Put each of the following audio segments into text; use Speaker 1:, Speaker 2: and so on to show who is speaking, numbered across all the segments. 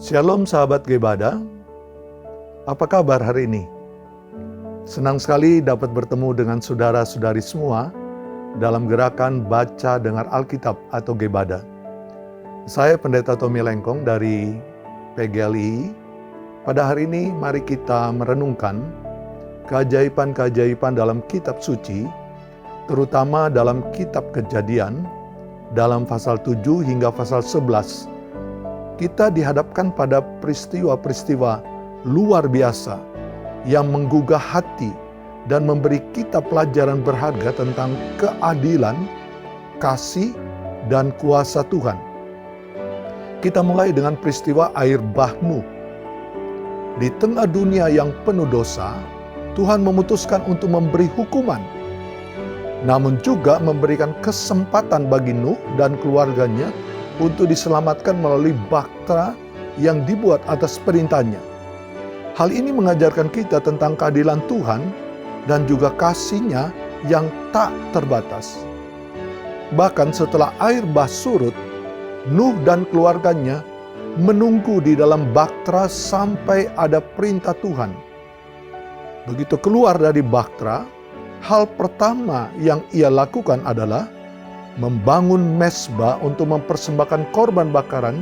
Speaker 1: Shalom sahabat Gebada, apa kabar hari ini? Senang sekali dapat bertemu dengan saudara-saudari semua dalam gerakan Baca Dengar Alkitab atau Gebada. Saya Pendeta Tommy Lengkong dari PGLI. Pada hari ini mari kita merenungkan keajaiban-keajaiban dalam kitab suci, terutama dalam kitab Kejadian, dalam pasal 7 hingga pasal 11. Kita dihadapkan pada peristiwa-peristiwa luar biasa yang menggugah hati dan memberi kita pelajaran berharga tentang keadilan, kasih, dan kuasa Tuhan. Kita mulai dengan peristiwa air bah Nuh. Di tengah dunia yang penuh dosa, Tuhan memutuskan untuk memberi hukuman, namun juga memberikan kesempatan bagi Nuh dan keluarganya untuk diselamatkan melalui bahtera yang dibuat atas perintahnya. Hal ini mengajarkan kita tentang keadilan Tuhan dan juga kasih-Nya yang tak terbatas. Bahkan setelah air bah surut, Nuh dan keluarganya menunggu di dalam bahtera sampai ada perintah Tuhan. Begitu keluar dari bahtera, hal pertama yang ia lakukan adalah membangun mezbah untuk mempersembahkan korban bakaran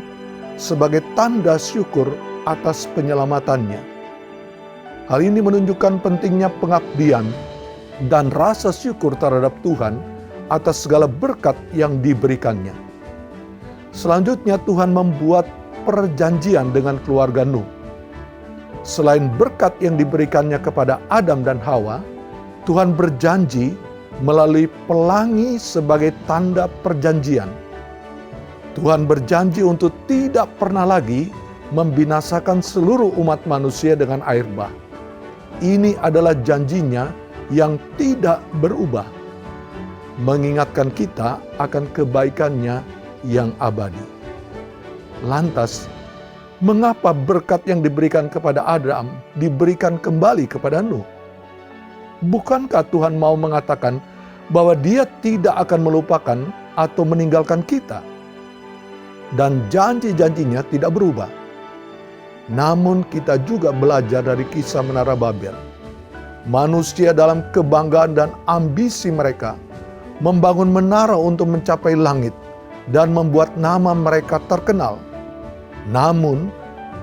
Speaker 1: sebagai tanda syukur atas penyelamatannya. Hal ini menunjukkan pentingnya pengabdian dan rasa syukur terhadap Tuhan atas segala berkat yang diberikannya. Selanjutnya Tuhan membuat perjanjian dengan keluarga Nuh. Selain berkat yang diberikannya kepada Adam dan Hawa, Tuhan berjanji melalui pelangi sebagai tanda perjanjian. Tuhan berjanji untuk tidak pernah lagi membinasakan seluruh umat manusia dengan air bah. Ini adalah janjinya yang tidak berubah, mengingatkan kita akan kebaikannya yang abadi. Lantas, mengapa berkat yang diberikan kepada Adam diberikan kembali kepada Nuh? Bukankah Tuhan mau mengatakan bahwa Dia tidak akan melupakan atau meninggalkan kita? Dan janji-janjinya tidak berubah. Namun kita juga belajar dari kisah Menara Babel. Manusia dalam kebanggaan dan ambisi mereka membangun menara untuk mencapai langit dan membuat nama mereka terkenal. Namun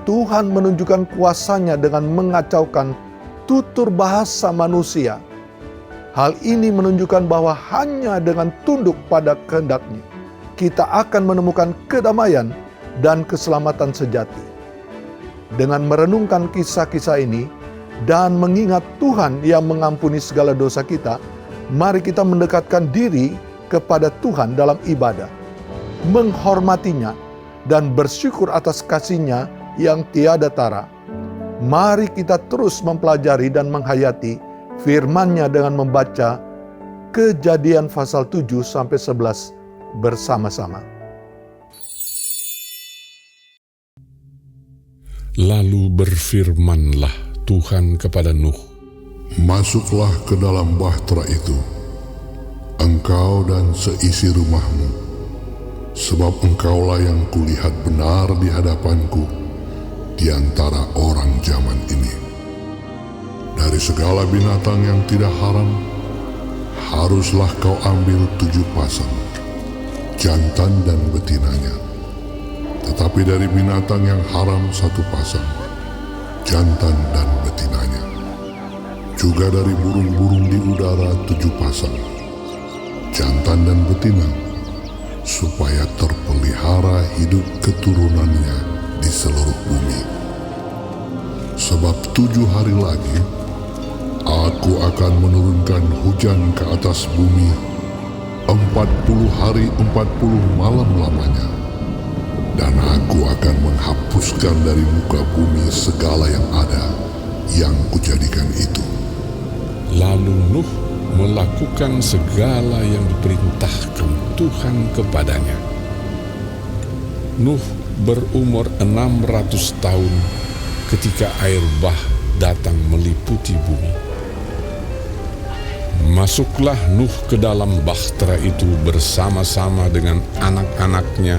Speaker 1: Tuhan menunjukkan kuasa-Nya dengan mengacaukan tutur bahasa manusia. Hal ini menunjukkan bahwa hanya dengan tunduk pada kehendak-Nya, kita akan menemukan kedamaian dan keselamatan sejati. Dengan merenungkan kisah-kisah ini dan mengingat Tuhan yang mengampuni segala dosa kita, mari kita mendekatkan diri kepada Tuhan dalam ibadah, menghormati-Nya, dan bersyukur atas kasih-Nya yang tiada tara. Mari kita terus mempelajari dan menghayati firman-Nya dengan membaca Kejadian pasal 7 sampai 11 bersama-sama.
Speaker 2: Lalu berfirmanlah Tuhan kepada Nuh,
Speaker 3: "Masuklah ke dalam bahtera itu, engkau dan seisi rumahmu, sebab engkaulah yang kulihat benar di hadapanku di antara orang zaman ini. Dari segala binatang yang tidak haram, haruslah kau ambil 7 pasang, jantan dan betinanya. Tetapi dari binatang yang haram 1 pasang, jantan dan betinanya. Juga dari burung-burung di udara 7 pasang, jantan dan betina, supaya terpelihara hidup keturunannya di seluruh bumi. Sebab 7 hari lagi, Aku akan menurunkan hujan ke atas bumi 40 hari 40 malam lamanya. Dan Aku akan menghapuskan dari muka bumi segala yang ada yang Kujadikan itu."
Speaker 2: Lalu Nuh melakukan segala yang diperintahkan Tuhan kepadanya. Nuh berumur 600 tahun ketika air bah datang meliputi bumi. Masuklah Nuh ke dalam bahtera itu bersama-sama dengan anak-anaknya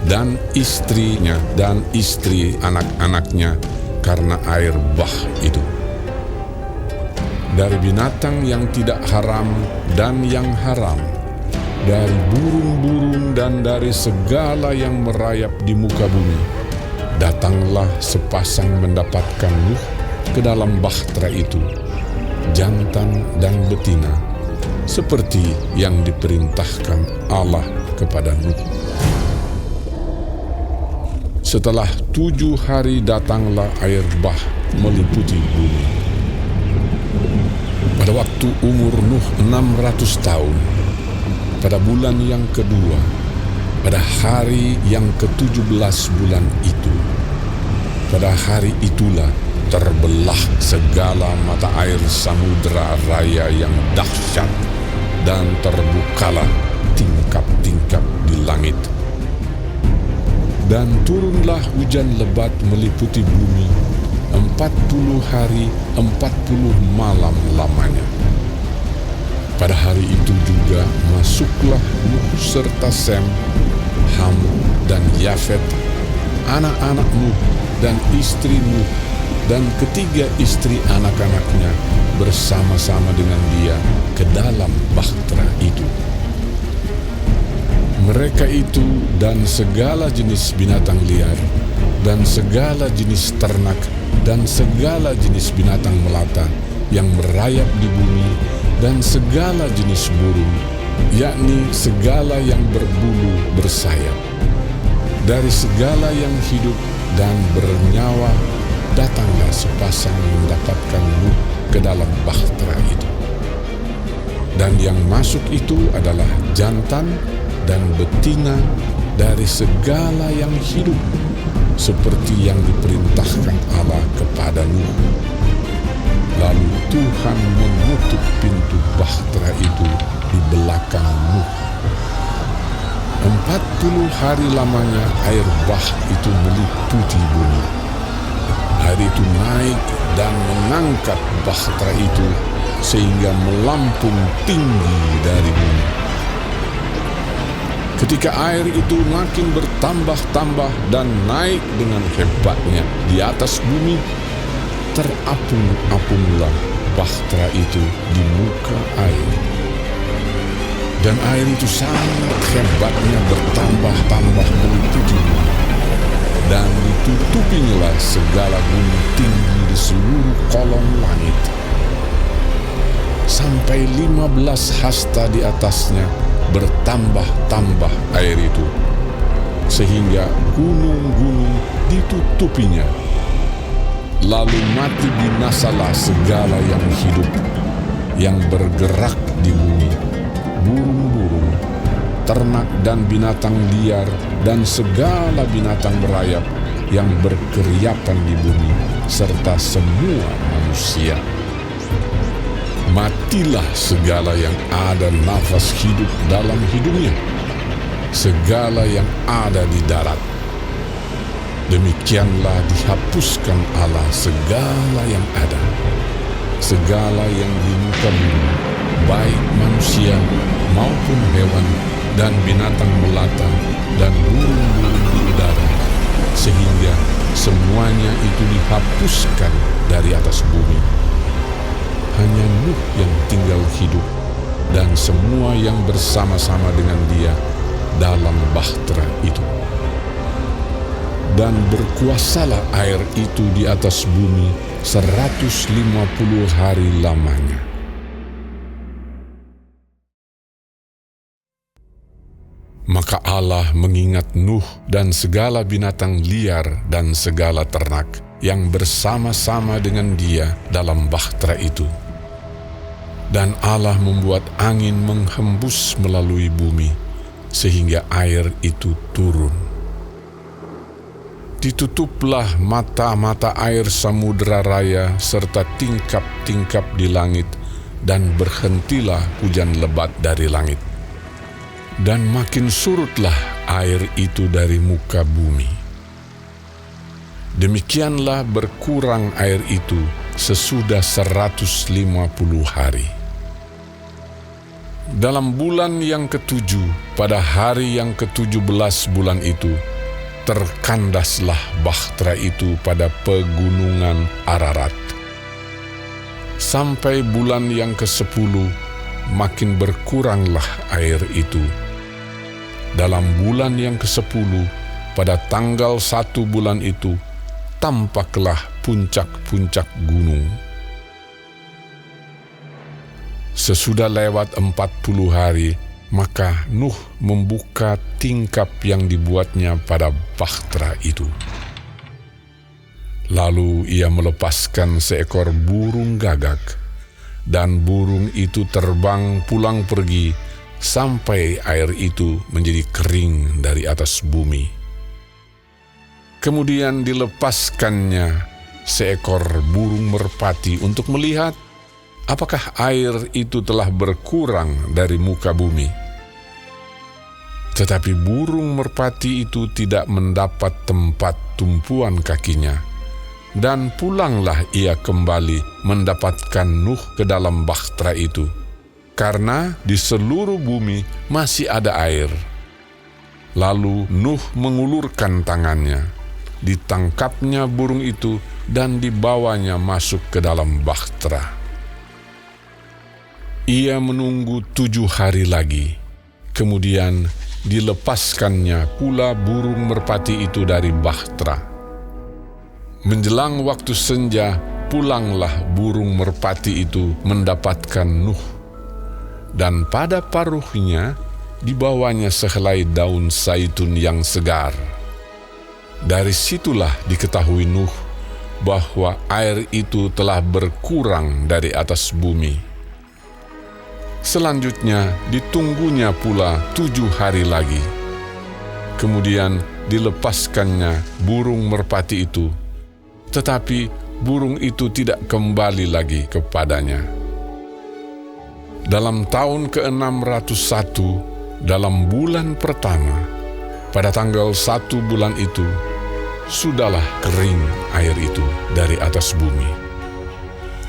Speaker 2: dan istrinya dan istri anak-anaknya karena air bah itu. Dari binatang yang tidak haram dan yang haram, dari burung-burung dan dari segala yang merayap di muka bumi, datanglah sepasang mendapatkan Nuh ke dalam bahtera itu, jantan dan betina, seperti yang diperintahkan Allah kepada Nuh. Setelah 7 hari datanglah air bah meliputi bumi. Pada waktu umur Nuh 600 tahun, pada bulan yang kedua, pada hari yang ke-17 bulan itu, pada hari itulah terbelah segala mata air samudera raya yang dahsyat dan terbukalah tingkap-tingkap di langit. Dan turunlah hujan lebat meliputi bumi 40 hari 40 malam lamanya. Pada hari itu juga masuklah Nuh serta Sem, Ham dan Yafet, anak-anak Nuh dan istri Nuh dan ketiga istri anak-anaknya bersama-sama dengan dia ke dalam bahtera itu. Mereka itu dan segala jenis binatang liar dan segala jenis ternak dan segala jenis binatang melata yang merayap di bumi dan segala jenis burung, yakni segala yang berbulu bersayap. Dari segala yang hidup dan bernyawa datanglah sepasang mendapatkan Nuh ke dalam bahtera itu. Dan yang masuk itu adalah jantan dan betina dari segala yang hidup, seperti yang diperintahkan Allah kepada Nuh. Lalu Tuhan menutup pintu bahtera itu di belakang Nuh. 40 hari lamanya air bah itu meliputi bumi. Air itu naik dan mengangkat bahtera itu sehingga melampung tinggi dari bumi. Ketika air itu makin bertambah-tambah dan naik dengan hebatnya di atas bumi, terapung-apunglah bahtera itu di muka air. Dan air itu sangat hebatnya bertambah-tambah meliputi bumi. Dan ditutupinyalah segala gunung tinggi di seluruh kolong langit. Sampai 15 hasta di atasnya bertambah-tambah air itu, sehingga gunung-gunung ditutupinya. Lalu mati binasalah segala yang hidup, yang bergerak di bumi, burung-burung, ternak dan binatang liar, dan segala binatang merayap yang berkeriapan di bumi, serta semua manusia. Matilah segala yang ada nafas hidup dalam hidungnya, segala yang ada di darat. Demikianlah dihapuskan Allah segala yang ada, segala yang di muka bumi, baik manusia maupun hewan dan binatang melata dan burung-burung di udara, sehingga semuanya itu dihapuskan dari atas bumi. Hanya Nuh yang tinggal hidup dan semua yang bersama-sama dengan dia dalam bahtera itu. Dan berkuasalah air itu di atas bumi 150 hari lamanya. Maka Allah mengingat Nuh dan segala binatang liar dan segala ternak yang bersama-sama dengan dia dalam bahtera itu. Dan Allah membuat angin menghembus melalui bumi, sehingga air itu turun. Ditutuplah mata-mata air samudera raya serta tingkap-tingkap di langit, dan berhentilah hujan lebat dari langit. Dan makin surutlah air itu dari muka bumi. Demikianlah berkurang air itu sesudah 150 hari. Dalam bulan yang ke-7, pada hari yang ke-17 bulan itu, terkandaslah bahtera itu pada pegunungan Ararat. Sampai bulan yang ke-10, makin berkuranglah air itu. Dalam bulan yang ke-10, pada tanggal 1 bulan itu, tampaklah puncak-puncak gunung. Sesudah lewat 40 hari, maka Nuh membuka tingkap yang dibuatnya pada bahtera itu. Lalu ia melepaskan seekor burung gagak, dan burung itu terbang pulang pergi sampai air itu menjadi kering dari atas bumi. Kemudian dilepaskannya seekor burung merpati untuk melihat apakah air itu telah berkurang dari muka bumi. Tetapi burung merpati itu tidak mendapat tempat tumpuan kakinya, dan pulanglah ia kembali mendapatkan Nuh ke dalam bahtera itu, karena di seluruh bumi masih ada air. Lalu Nuh mengulurkan tangannya, ditangkapnya burung itu dan dibawanya masuk ke dalam bahtera. Ia menunggu 7 hari lagi, kemudian dilepaskannya pula burung merpati itu dari bahtera. Menjelang waktu senja, pulanglah burung merpati itu mendapatkan Nuh, dan pada paruhnya dibawanya sehelai daun zaitun yang segar. Dari situlah diketahui Nuh bahwa air itu telah berkurang dari atas bumi. Selanjutnya ditunggunya pula 7 hari lagi. Kemudian dilepaskannya burung merpati itu, tetapi burung itu tidak kembali lagi kepadanya. Dalam tahun ke-601, dalam bulan pertama, pada tanggal 1 bulan itu, sudahlah kering air itu dari atas bumi.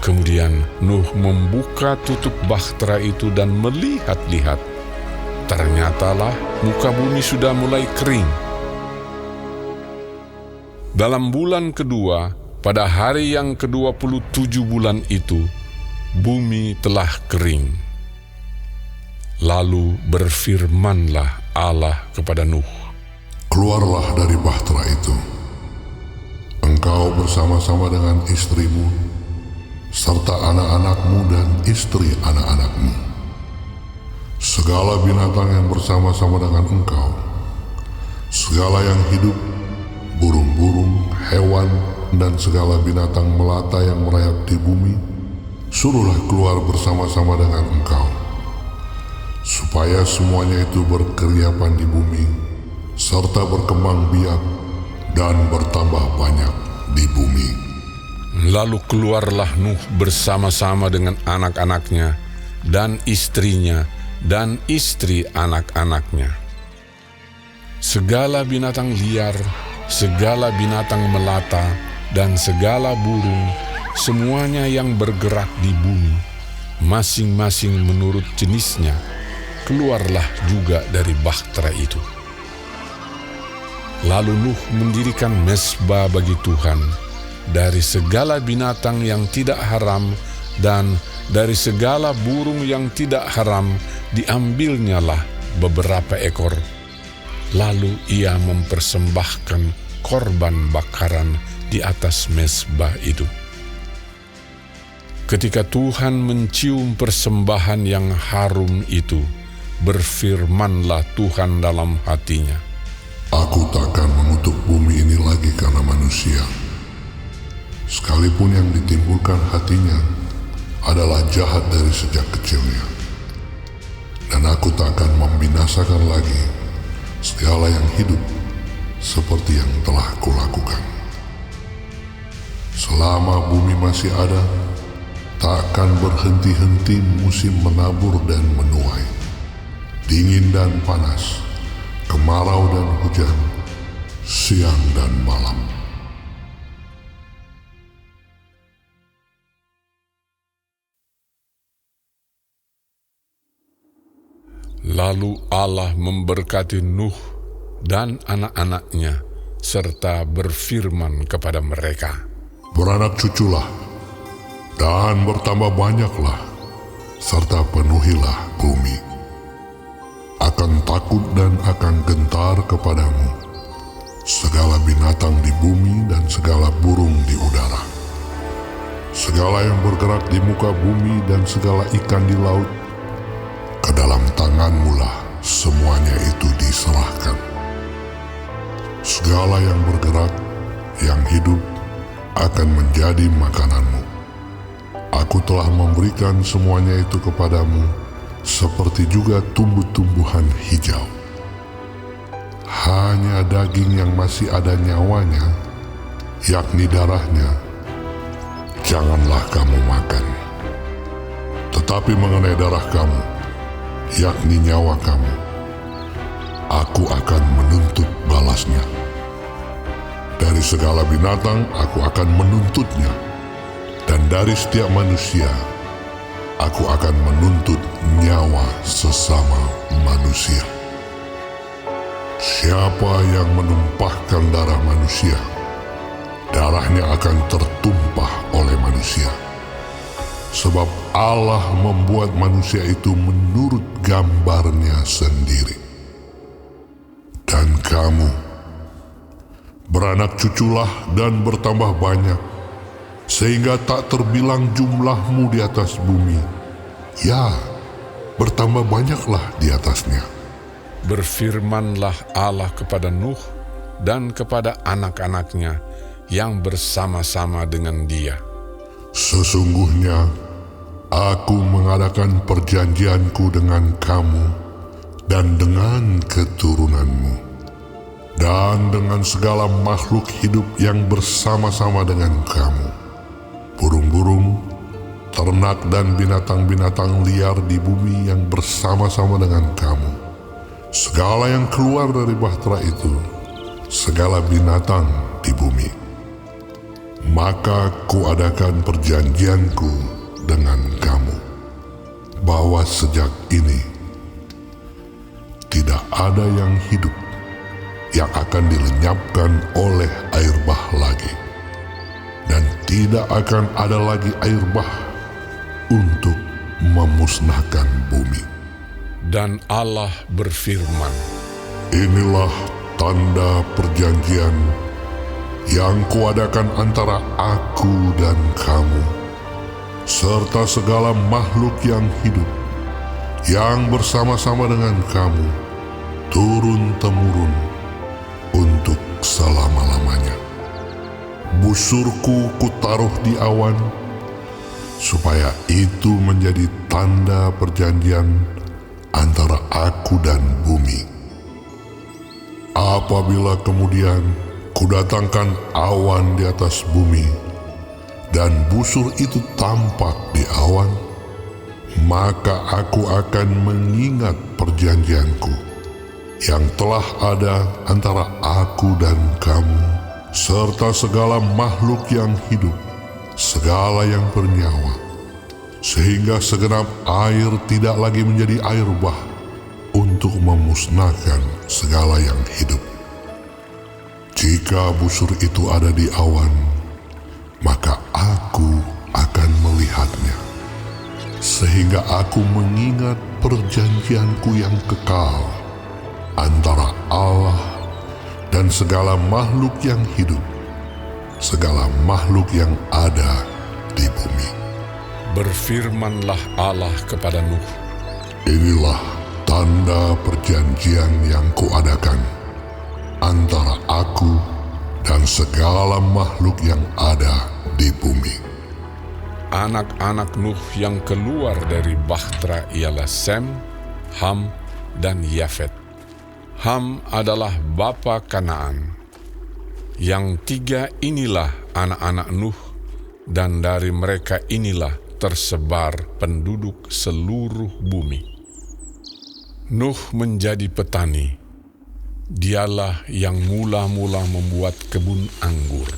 Speaker 2: Kemudian Nuh membuka tutup bahtera itu dan melihat-lihat. Ternyatalah muka bumi sudah mulai kering. Dalam bulan kedua, pada hari yang ke-27 bulan itu, bumi telah kering. Lalu berfirmanlah Allah kepada Nuh,
Speaker 3: Keluarlah dari bahtera itu, engkau bersama-sama dengan istrimu, serta anak-anakmu dan istri anak-anakmu. Segala binatang yang bersama-sama dengan engkau, segala yang hidup, burung-burung, hewan, dan segala binatang melata yang merayap di bumi, suruhlah keluar bersama-sama dengan engkau, supaya semuanya itu berkeriapan di bumi, serta berkembang biak dan bertambah banyak di bumi.
Speaker 2: Lalu keluarlah Nuh bersama-sama dengan anak-anaknya dan istrinya dan istri anak-anaknya. Segala binatang liar, segala binatang melata, dan segala burung, semuanya yang bergerak di bumi, masing-masing menurut jenisnya, keluarlah juga dari bahtera itu. Lalu Nuh mendirikan mezbah bagi Tuhan, dari segala binatang yang tidak haram dan dari segala burung yang tidak haram diambilnyalah beberapa ekor. Lalu ia mempersembahkan korban bakaran di atas mezbah itu. Ketika Tuhan mencium persembahan yang harum itu, berfirmanlah Tuhan dalam hatinya,
Speaker 3: Aku takkan mengutuk bumi ini lagi karena manusia, sekalipun yang ditimbulkan hatinya adalah jahat dari sejak kecilnya. Dan aku takkan membinasakan lagi segala yang hidup seperti yang telah kulakukan. Selama bumi masih ada, takkan berhenti-henti musim menabur dan menuai, dingin dan panas, kemarau dan hujan, siang dan malam.
Speaker 2: Lalu Allah memberkati Nuh dan anak-anaknya serta berfirman kepada mereka,
Speaker 3: Beranak cuculah, dan bertambah banyaklah, serta penuhilah bumi. Akan takut dan akan gentar kepadamu segala binatang di bumi dan segala burung di udara. Segala yang bergerak di muka bumi dan segala ikan di laut, ke dalam tanganmu-lah semuanya itu diserahkan. Segala yang bergerak, yang hidup, akan menjadi makananmu. Aku telah memberikan semuanya itu kepadamu, seperti juga tumbuh-tumbuhan hijau. Hanya daging yang masih ada nyawanya, yakni darahnya, janganlah kamu makan. Tetapi mengenai darah kamu, yakni nyawa kamu, aku akan menuntut balasnya. Dari segala binatang aku akan menuntutnya, dan dari setiap manusia aku akan menuntut nyawa sesama manusia. Siapa yang menumpahkan darah manusia, darahnya akan tertumpah oleh manusia. Sebab Allah membuat manusia itu menurut gambarnya sendiri. Dan kamu, beranak cuculah dan bertambah banyak, sehingga tak terbilang jumlahmu di atas bumi. Ya, bertambah banyaklah di atasnya.
Speaker 2: Berfirmanlah Allah kepada Nuh dan kepada anak-anaknya yang bersama-sama dengan dia.
Speaker 3: Sesungguhnya aku mengadakan perjanjianku dengan kamu dan dengan keturunanmu, dan dengan segala makhluk hidup yang bersama-sama dengan kamu, burung-burung, ternak dan binatang-binatang liar di bumi yang bersama-sama dengan kamu, segala yang keluar dari bahtera itu, segala binatang di bumi. Maka kuadakan perjanjianku dengan kamu, bahwa sejak ini tidak ada yang hidup yang akan dilenyapkan oleh air bah lagi, dan tidak akan ada lagi air bah untuk memusnahkan bumi.
Speaker 2: Dan Allah berfirman,
Speaker 3: Inilah tanda perjanjian yang kuadakan antara aku dan kamu, serta segala makhluk yang hidup, yang bersama-sama dengan kamu, turun-temurun, untuk selama-lamanya. Busurku kutaruh di awan, supaya itu menjadi tanda perjanjian antara aku dan bumi. Apabila kemudian kudatangkan awan di atas bumi, dan busur itu tampak di awan, maka aku akan mengingat perjanjianku yang telah ada antara aku dan kamu, serta segala makhluk yang hidup, segala yang bernyawa, sehingga segenap air tidak lagi menjadi air bah untuk memusnahkan segala yang hidup. Jika busur itu ada di awan, maka aku akan melihatnya, sehingga aku mengingat perjanjianku yang kekal antara Allah dan segala makhluk yang hidup, segala makhluk yang ada di bumi.
Speaker 2: berfirmanlah Allah kepada Nuh,
Speaker 3: Inilah tanda perjanjian yang kuadakan antara aku dan segala makhluk yang ada di bumi.
Speaker 2: anak-anak Nuh yang keluar dari bahtera ialah Sem, Ham, dan Yafet. Ham adalah bapa Kanaan. Yang tiga inilah anak-anak Nuh, dan dari mereka inilah tersebar penduduk seluruh bumi. Nuh menjadi petani. Dialah yang mula-mula membuat kebun anggur.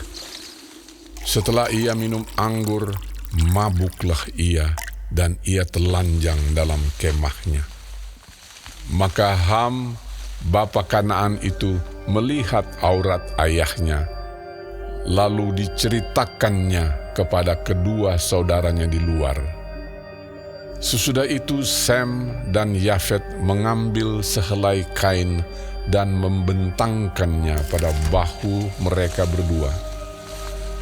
Speaker 2: Setelah ia minum anggur, mabuklah ia, dan ia telanjang dalam kemahnya. Maka Ham, bapa Kanaan itu, melihat aurat ayahnya, lalu diceritakannya kepada kedua saudaranya di luar. Sesudah itu Sem dan Yafet mengambil sehelai kain dan membentangkannya pada bahu mereka berdua.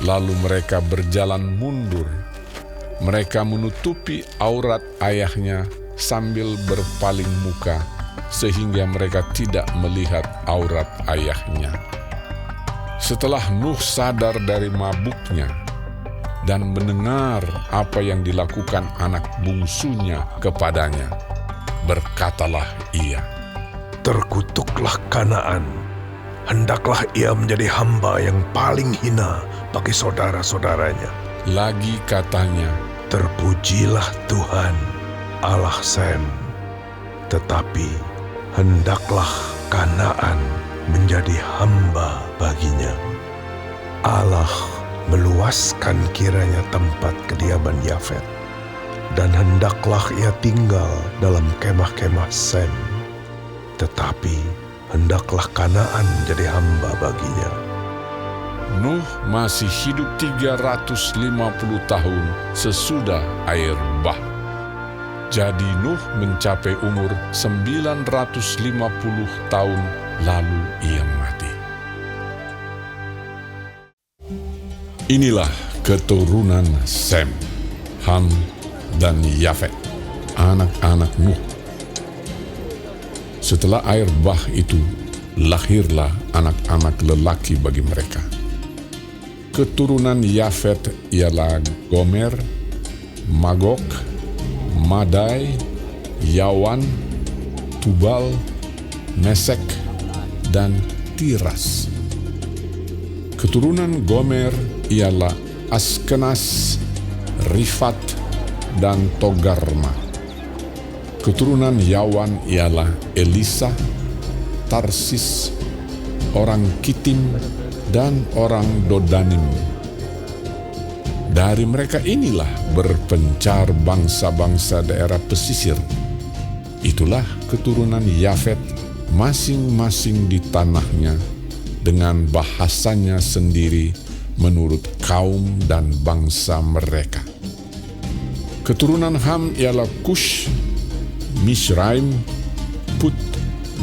Speaker 2: Lalu mereka berjalan mundur. Mereka menutupi aurat ayahnya sambil berpaling muka, sehingga mereka tidak melihat aurat ayahnya. Setelah Nuh sadar dari mabuknya dan mendengar apa yang dilakukan anak bungsunya kepadanya, berkatalah ia,
Speaker 4: "Terkutuklah Kanaan, hendaklah ia menjadi hamba yang paling hina bagi saudara-saudaranya.
Speaker 2: Lagi katanya,
Speaker 4: Terpujilah Tuhan, Allah Sem, tetapi hendaklah Kanaan menjadi hamba baginya. Allah meluaskan kiranya tempat kediaman Yafet, dan hendaklah ia tinggal dalam kemah-kemah Sem, tetapi hendaklah Kanaan jadi hamba baginya."
Speaker 2: Nuh masih hidup 350 tahun sesudah air bah. Jadi Nuh mencapai umur 950 tahun lalu ia mati. Inilah keturunan Sem, Ham, dan Yafet, anak-anak Nuh. Setelah air bah itu, lahirlah anak-anak lelaki bagi mereka. Keturunan Yafet ialah Gomer, Magog, Madai, Yawan, Tubal, Mesek, dan Tiras. Keturunan Gomer ialah Askenas, Rifat, dan Togarma. Keturunan Yawan ialah Elisa, Tarsis, orang Kitim, dan orang Dodanim. Dari mereka inilah berpencar bangsa-bangsa daerah pesisir. Itulah keturunan Yafet, masing-masing di tanahnya, dengan bahasanya sendiri menurut kaum dan bangsa mereka. Keturunan Ham ialah Kush, Misraim, Put,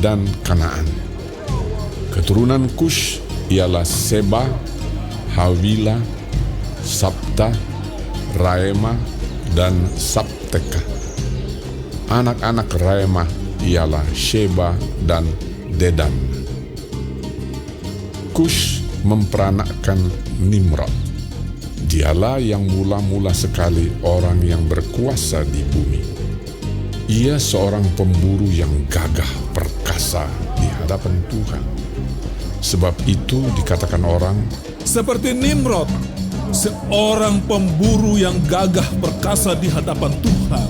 Speaker 2: dan Kanaan. Keturunan Kush ialah Seba, Hawila, Sabta, Raema, dan Sabteka. Anak-anak Raema ialah Sheba dan Dedan. Kush memperanakkan Nimrod. Dialah yang mula-mula sekali orang yang berkuasa di bumi. Ia seorang pemburu yang gagah perkasa di hadapan Tuhan. Sebab itu dikatakan orang,
Speaker 5: seperti Nimrod, seorang pemburu yang gagah perkasa di hadapan Tuhan.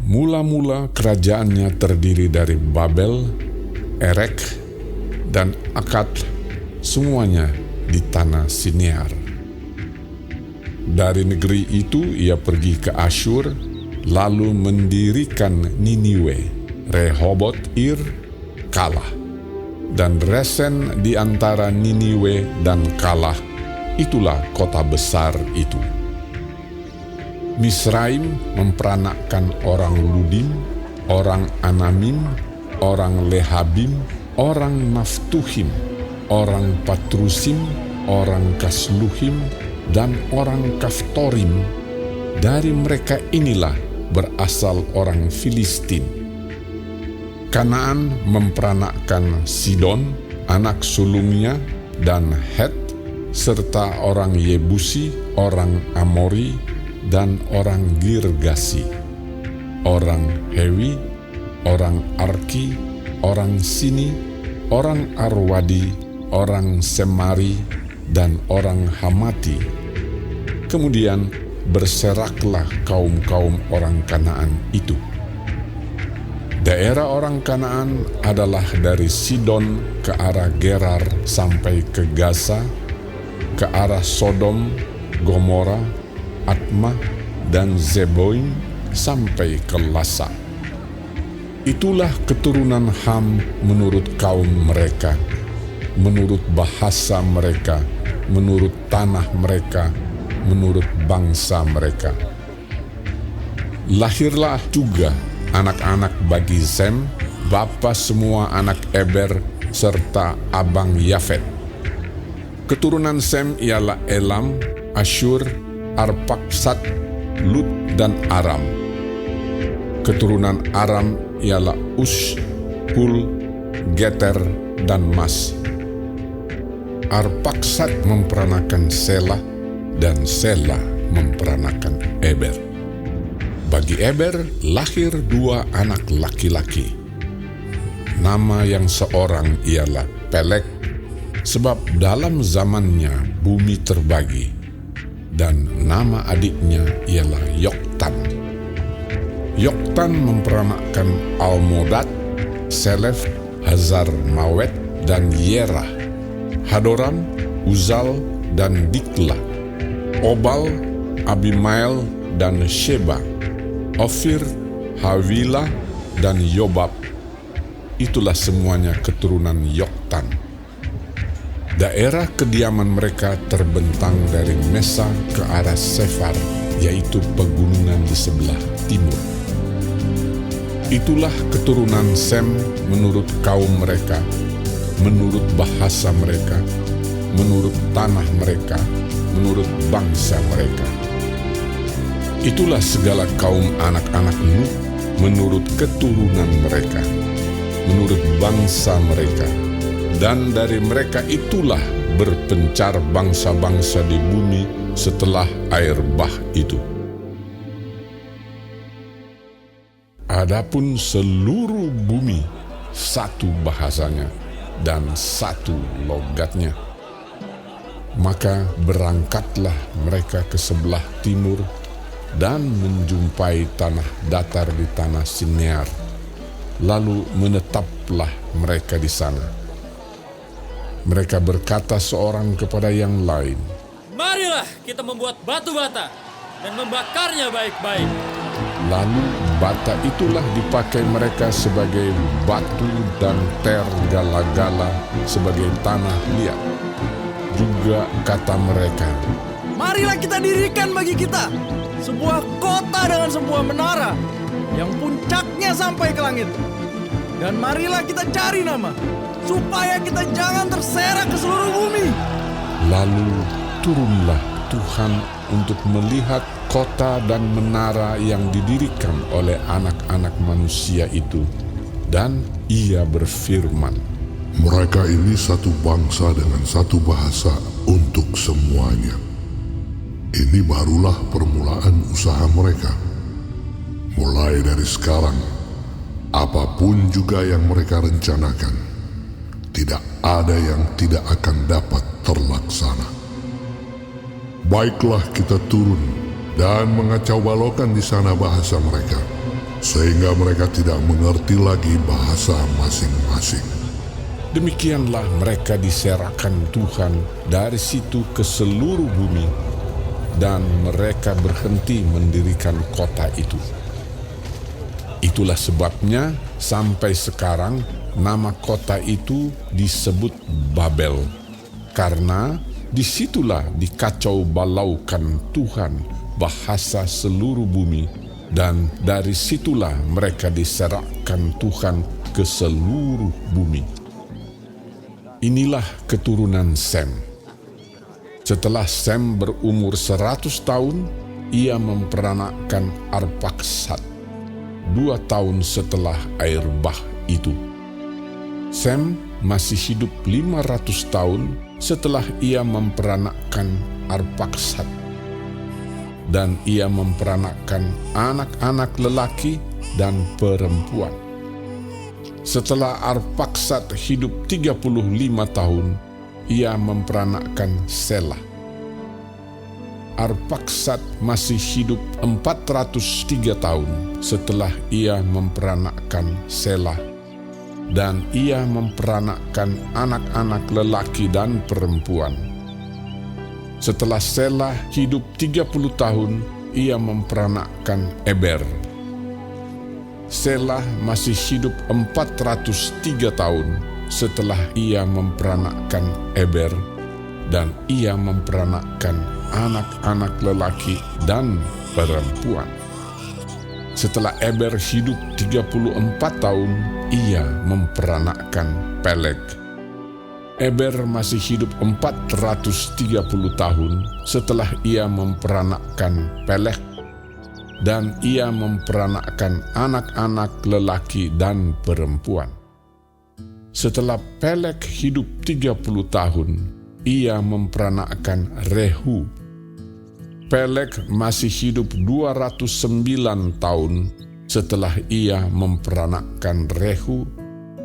Speaker 2: Mula-mula kerajaannya terdiri dari Babel, Erek, dan Akad, semuanya di tanah Sinear. Dari negeri itu ia pergi ke Asyur, lalu mendirikan Niniwe, Rehoboth Ir, Kalah. Dan Resen di antara Niniwe dan Kalah, itulah kota besar itu. Misraim memperanakkan orang Ludim, orang Anamim, orang Lehabim, orang Naftuhim, orang Patrusim, orang Kasluhim, dan orang Kaftorim. Dari mereka inilah berasal orang Filistin. Kanaan memperanakkan Sidon, anak sulungnya, dan Het, serta orang Yebusi, orang Amori, dan orang Girgasi, orang Hewi, orang Arki, orang Sini, orang Arwadi, orang Semari, dan orang Hamati. Kemudian berseraklah kaum-kaum orang Kanaan itu. Daerah orang Kanaan adalah dari Sidon ke arah Gerar sampai ke Gaza, ke arah Sodom, Gomora, Atma, dan Zeboim sampai ke Lasa. Itulah keturunan Ham menurut kaum mereka, menurut bahasa mereka, menurut tanah mereka, menurut bangsa mereka. Lahirlah juga anak-anak bagi Sem, bapa semua anak Eber, serta abang Yafet. Keturunan Sem ialah Elam, Asyur, Arpaksad, Lut, dan Aram. Keturunan Aram ialah Us, Hul, Geter, dan Mas. Arpaksad memperanakan Selah, dan Selah memperanakan Eber. Bagi Eber lahir 2 anak laki-laki. Nama yang seorang ialah Pelek, sebab dalam zamannya bumi terbagi, dan nama adiknya ialah Yoktan. Yoktan memperanakkan Almodad, Selef, Hazar Mawet, dan Yerah, Hadoram, Uzal, dan Dikla, Obal, Abimael, dan Sheba, Ofir, Havilah, dan Yobab. Itulah semuanya keturunan Yoktan. Daerah kediaman mereka terbentang dari Mesa ke arah Sefar, yaitu pegunungan di sebelah timur. Itulah keturunan Sem menurut kaum mereka, menurut bahasa mereka, menurut tanah mereka, menurut bangsa mereka. Itulah segala kaum anak-anak Nuh menurut keturunan mereka, menurut bangsa mereka. Dan dari mereka itulah berpencar bangsa-bangsa di bumi setelah air bah itu. Adapun seluruh bumi satu bahasanya dan satu logatnya. Maka berangkatlah mereka ke sebelah timur dan menjumpai tanah datar di tanah Sinear. Lalu menetaplah mereka di sana. Mereka berkata seorang kepada yang lain,
Speaker 6: "Marilah kita membuat batu bata dan membakarnya baik-baik."
Speaker 2: Lalu bata itulah dipakai mereka sebagai batu dan tergala-gala sebagai tanah liat. Juga kata mereka,
Speaker 7: "Marilah kita dirikan bagi kita sebuah kota dengan sebuah menara yang puncaknya sampai ke langit. Dan marilah kita cari nama, supaya kita jangan terserak ke seluruh bumi."
Speaker 2: Lalu turunlah Tuhan untuk melihat kota dan menara yang didirikan oleh anak-anak manusia itu. Dan ia berfirman,
Speaker 3: Mereka ini satu bangsa dengan satu bahasa untuk semuanya. Ini barulah permulaan usaha mereka. Mulai dari sekarang, apapun juga yang mereka rencanakan, tidak ada yang tidak akan dapat terlaksana. Baiklah kita turun dan mengacau balaukan di sana bahasa mereka, sehingga mereka tidak mengerti lagi bahasa masing-masing.
Speaker 2: Demikianlah mereka diserahkan Tuhan dari situ ke seluruh bumi, dan mereka berhenti mendirikan kota itu. Itulah sebabnya sampai sekarang nama kota itu disebut Babel, karena disitulah dikacau balaukan Tuhan bahasa seluruh bumi, dan dari situlah mereka diserahkan Tuhan ke seluruh bumi. Inilah keturunan Sem. Setelah Sem berumur 100 tahun, ia memperanakkan Arpaksad 2 tahun setelah air bah itu. Sem masih hidup 500 tahun setelah ia memperanakkan Arpaksad. Dan ia memperanakkan anak-anak lelaki dan perempuan. Setelah Arpaksad hidup 35 tahun, ia memperanakkan Selah. Arpaksad masih hidup 403 tahun setelah ia memperanakkan Selah. Dan ia memperanakkan anak-anak lelaki dan perempuan. Setelah Selah hidup 30 tahun, ia memperanakkan Eber. Selah masih hidup 403 tahun setelah ia memperanakkan Eber, dan ia memperanakkan anak-anak lelaki dan perempuan. Setelah Eber hidup 34 tahun, ia memperanakkan Peleg. Eber masih hidup 430 tahun setelah ia memperanakkan Peleg, dan ia memperanakkan anak-anak lelaki dan perempuan. Setelah Peleg hidup 30 tahun, ia memperanakkan Rehu. Peleg masih hidup 209 tahun setelah ia memperanakkan Rehu,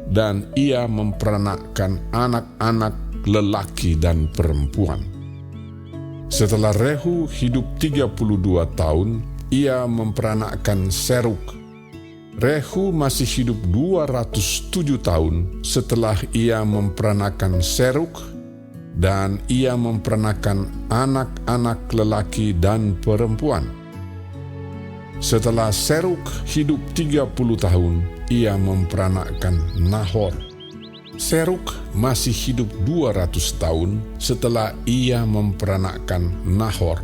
Speaker 2: dan ia memperanakkan anak-anak lelaki dan perempuan. Setelah Rehu hidup 32 tahun, ia memperanakkan Seruk. Rehu masih hidup 207 tahun setelah ia memperanakkan Seruk, dan ia memperanakkan anak-anak lelaki dan perempuan. Setelah Seruk hidup 30 tahun, ia memperanakkan Nahor. Seruk masih hidup 200 tahun setelah ia memperanakkan Nahor,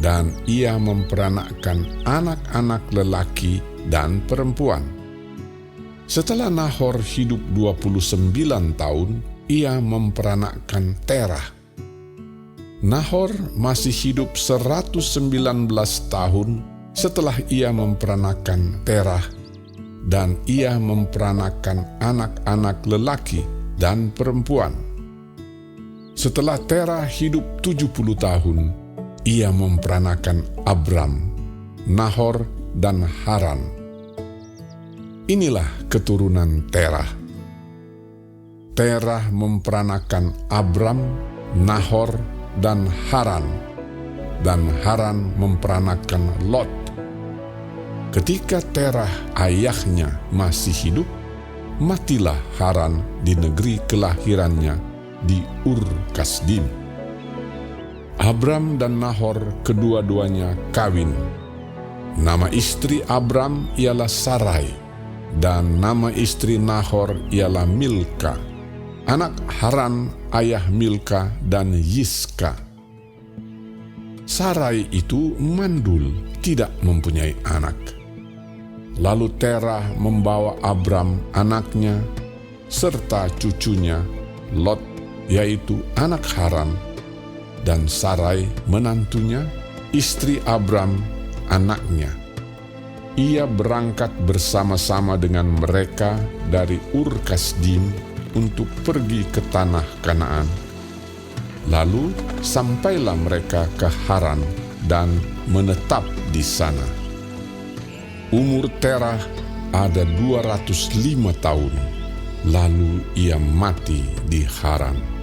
Speaker 2: dan ia memperanakkan anak-anak lelaki dan perempuan. Setelah Nahor hidup 29 tahun, ia memperanakkan Terah. Nahor masih hidup 119 tahun setelah ia memperanakkan Terah, dan ia memperanakkan anak-anak lelaki dan perempuan. Setelah Terah hidup 70 tahun, ia memperanakkan Abram, Nahor, dan Haran. Inilah keturunan Terah. Terah memperanakkan Abram, Nahor, dan Haran memperanakkan Lot. Ketika Terah ayahnya masih hidup, matilah Haran di negeri kelahirannya di Ur Kasdim. Abram dan Nahor kedua-duanya kawin. Nama istri Abram ialah Sarai, dan nama istri Nahor ialah Milka. Anak Haran ayah Milka dan Yiska. Sarai itu mandul, tidak mempunyai anak. Lalu Terah membawa Abram anaknya serta cucunya Lot, yaitu anak Haran, dan Sarai menantunya, istri Abram anaknya. Ia berangkat bersama-sama dengan mereka dari Ur Kasdim untuk pergi ke tanah Kanaan. Lalu sampailah mereka ke Haran dan menetap di sana. Umur Terah ada 205 tahun, lalu ia mati di Haran.